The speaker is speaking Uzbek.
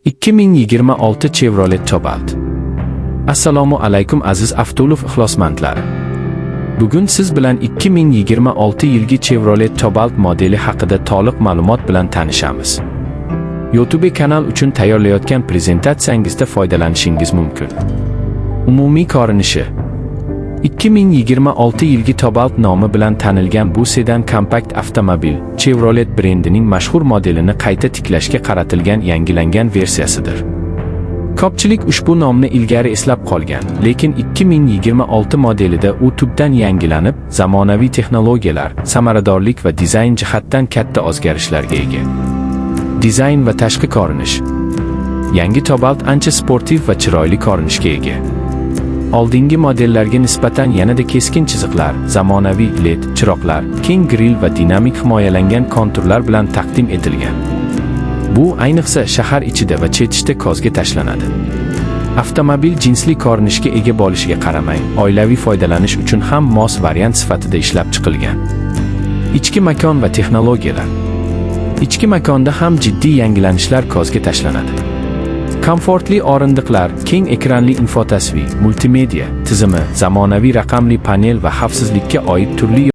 2026 Chevrolet Cobalt. Assalomu alaykum aziz Avtolov ixlosmandlari. Bugun siz bilan 2026 yilgi Chevrolet Cobalt modeli haqida to'liq ma'lumot bilan tanishamiz. YouTube kanal uchun tayyorlayotgan prezentatsiyangizda foydalanishingiz mumkin. Umumiy ko'rinishi 2026 yilgi Cobalt nomi bilan tanilgan bu sedan kompakt avtomobil Chevrolet brendining mashhur modelini qayta tiklashga qaratilgan yangilangan versiyasidir. Ko'pchilik ushbu nomni ilgari eslab qolgan, lekin 2026 modelida u tubdan yangilanib, zamonaviy texnologiyalar, samaradorlik va dizayn jihatdan katta o'zgarishlarga ega. Dizayn va tashqi ko'rinish. Yangi Cobalt ancha sportiv va chiroyli ko'rinishga ega. Oldingi modellarga nisbatan yanada keskin chiziqlar, zamonaviy LED chiroqlar, keng grill va dinamik himoyalangan konturlar bilan taqdim etilgan. Bu ayniqsa shahar ichida va chetishda ko'zga tashlanadi. Avtomobil jinsli ko'rinishga ega bo'lishiga qaramay, oilaviy foydalanish uchun ham mos variant sifatida ishlab chiqilgan. Ichki makon va texnologiyalar. Ichki makonda ham jiddiy yangilanishlar ko'zga tashlanadi. Komfortli o'rindiqlar, keng ekranli infotasvir, multimedia tizimi, zamonaviy raqamli panel va xavfsizlikka oid turli